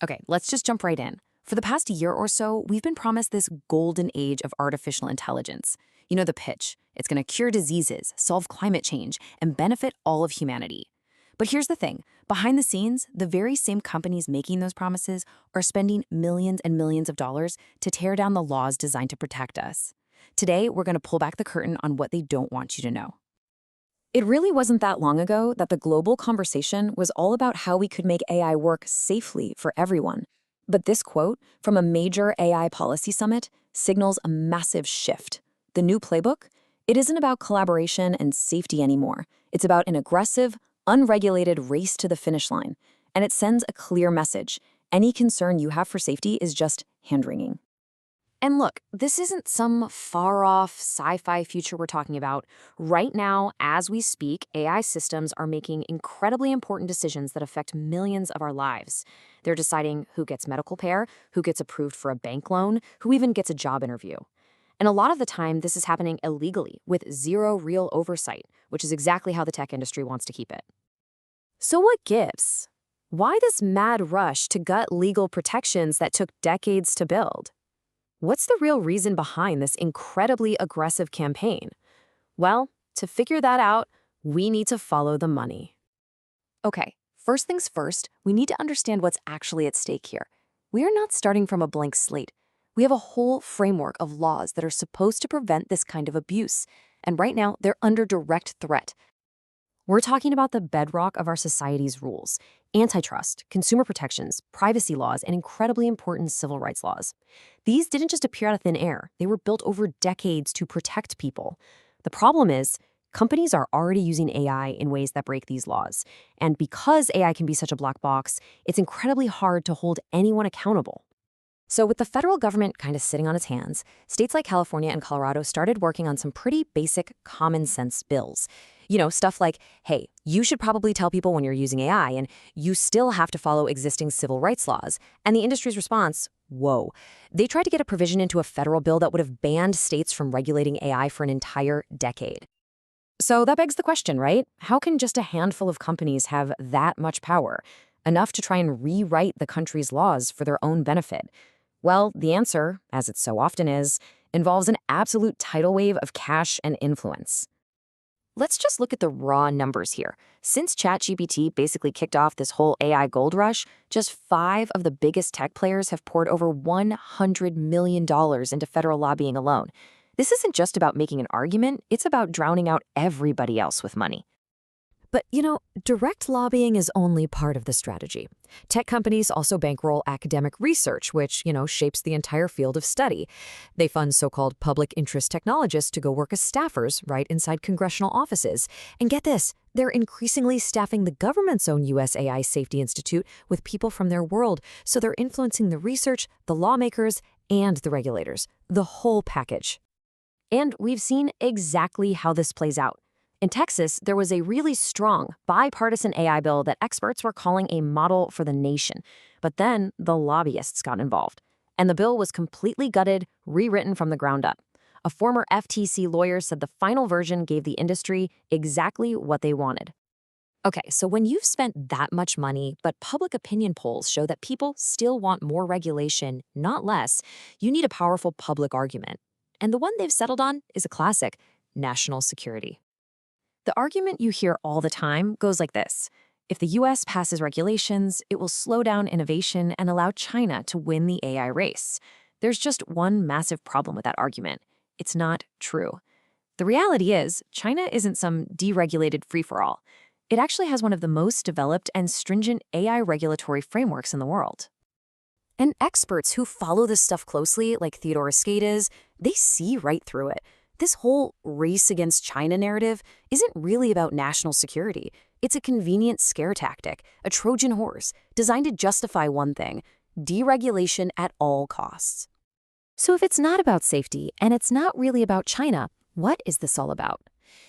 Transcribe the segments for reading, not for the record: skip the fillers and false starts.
Okay, let's just jump right in. For the past year or so, we've been promised this golden age of artificial intelligence. You know the pitch. It's going to cure diseases, solve climate change, and benefit all of humanity. But here's the thing. Behind the scenes, the very same companies making those promises are spending millions and millions of dollars to tear down the laws designed to protect us. Today, we're going to pull back the curtain on what they don't want you to know. It really wasn't that long ago that the global conversation was all about how we could make AI work safely for everyone. But this quote from a major AI policy summit signals a massive shift. The new playbook? It isn't about collaboration and safety anymore. It's about an aggressive, unregulated race to the finish line. And it sends a clear message. Any concern you have for safety is just hand-wringing. And look, this isn't some far-off sci-fi future we're talking about. Right now, as we speak, AI systems are making incredibly important decisions that affect millions of our lives. They're deciding who gets medical care, who gets approved for a bank loan, who even gets a job interview. And a lot of the time, this is happening illegally, with zero real oversight, which is exactly how the tech industry wants to keep it. So what gives? Why this mad rush to gut legal protections that took decades to build? What's the real reason behind this incredibly aggressive campaign? Well, to figure that out, we need to follow the money. Okay, first things first, we need to understand what's actually at stake here. We are not starting from a blank slate. We have a whole framework of laws that are supposed to prevent this kind of abuse, and right now they're under direct threat. We're talking about the bedrock of our society's rules: antitrust, consumer protections, privacy laws, and incredibly important civil rights laws. These didn't just appear out of thin air. They were built over decades to protect people. The problem is, companies are already using AI in ways that break these laws. And because AI can be such a black box, it's incredibly hard to hold anyone accountable. So with the federal government kind of sitting on its hands, states like California and Colorado started working on some pretty basic common sense bills. You know, stuff like, hey, you should probably tell people when you're using AI, and you still have to follow existing civil rights laws. And the industry's response, whoa. They tried to get a provision into a federal bill that would have banned states from regulating AI for an entire decade. So that begs the question, right? How can just a handful of companies have that much power? Enough to try and rewrite the country's laws for their own benefit? Well, the answer, as it so often is, involves an absolute tidal wave of cash and influence. Let's just look at the raw numbers here. Since ChatGPT basically kicked off this whole AI gold rush, just 5 of the biggest tech players have poured over $100 million into federal lobbying alone. This isn't just about making an argument, it's about drowning out everybody else with money. But, direct lobbying is only part of the strategy. Tech companies also bankroll academic research, which, shapes the entire field of study. They fund so-called public interest technologists to go work as staffers right inside congressional offices. And get this, they're increasingly staffing the government's own USAI Safety Institute with people from their world, so they're influencing the research, the lawmakers, and the regulators, the whole package. And we've seen exactly how this plays out. In Texas, there was a really strong, bipartisan AI bill that experts were calling a model for the nation. But then the lobbyists got involved. And the bill was completely gutted, rewritten from the ground up. A former FTC lawyer said the final version gave the industry exactly what they wanted. Okay, so when you've spent that much money, but public opinion polls show that people still want more regulation, not less, you need a powerful public argument. And the one they've settled on is a classic: national security. The argument you hear all the time goes like this: if the US passes regulations, it will slow down innovation and allow China to win the AI race. There's just one massive problem with that argument. It's not true. The reality is, China isn't some deregulated free-for-all. It actually has one of the most developed and stringent AI regulatory frameworks in the world. And experts who follow this stuff closely, like Theodore Skades, they see right through it. This whole race against China narrative isn't really about national security. It's a convenient scare tactic, a Trojan horse, designed to justify one thing: deregulation at all costs. So if it's not about safety, and it's not really about China, what is this all about?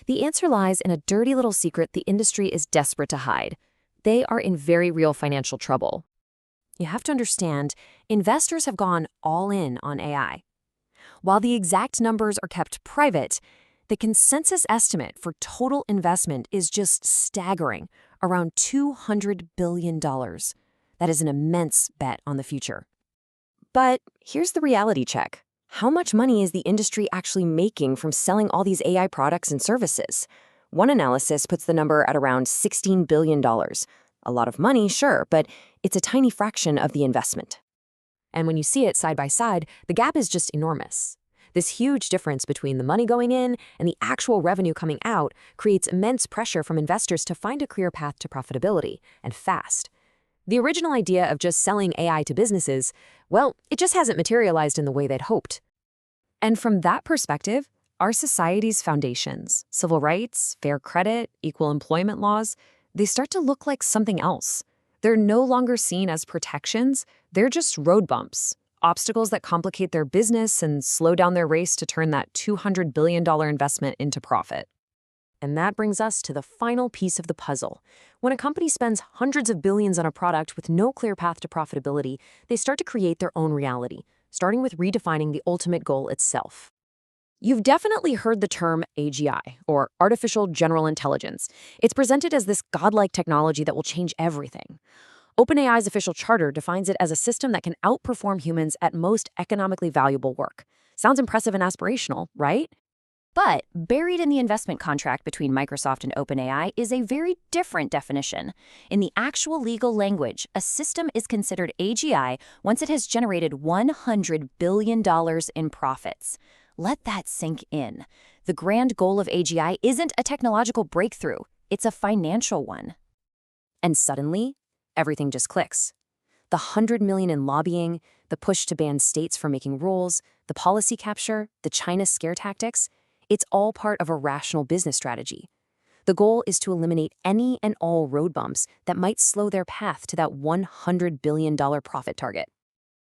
The answer lies in a dirty little secret the industry is desperate to hide. They are in very real financial trouble. You have to understand, investors have gone all in on AI. While the exact numbers are kept private, the consensus estimate for total investment is just staggering, around $200 billion. That is an immense bet on the future. But here's the reality check. How much money is the industry actually making from selling all these AI products and services? One analysis puts the number at around $16 billion. A lot of money, sure, but it's a tiny fraction of the investment. And when you see it side by side, the gap is just enormous. This huge difference between the money going in and the actual revenue coming out creates immense pressure from investors to find a clear path to profitability, and fast. The original idea of just selling AI to businesses, well, it just hasn't materialized in the way they'd hoped. And from that perspective, our society's foundations, civil rights, fair credit, equal employment laws, they start to look like something else. They're no longer seen as protections, they're just road bumps, obstacles that complicate their business and slow down their race to turn that $200 billion investment into profit. And that brings us to the final piece of the puzzle. When a company spends hundreds of billions on a product with no clear path to profitability, they start to create their own reality, starting with redefining the ultimate goal itself. You've definitely heard the term AGI, or Artificial General Intelligence. It's presented as this godlike technology that will change everything. OpenAI's official charter defines it as a system that can outperform humans at most economically valuable work. Sounds impressive and aspirational, right? But buried in the investment contract between Microsoft and OpenAI is a very different definition. In the actual legal language, a system is considered AGI once it has generated $100 billion in profits. Let that sink in. The grand goal of AGI isn't a technological breakthrough, it's a financial one. And suddenly, everything just clicks. The $100 million in lobbying, the push to ban states from making rules, the policy capture, the China scare tactics, it's all part of a rational business strategy. The goal is to eliminate any and all road bumps that might slow their path to that $100 billion profit target.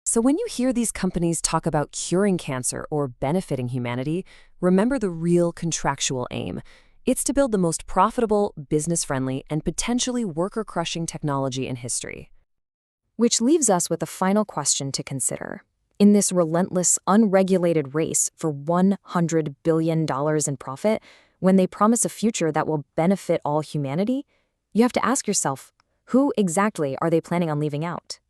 So when you hear these companies talk about curing cancer or benefiting humanity, remember the real contractual aim. It's to build the most profitable, business-friendly, and potentially worker-crushing technology in history. Which leaves us with a final question to consider. In this relentless, unregulated race for $100 billion in profit, when they promise a future that will benefit all humanity, you have to ask yourself, who exactly are they planning on leaving out?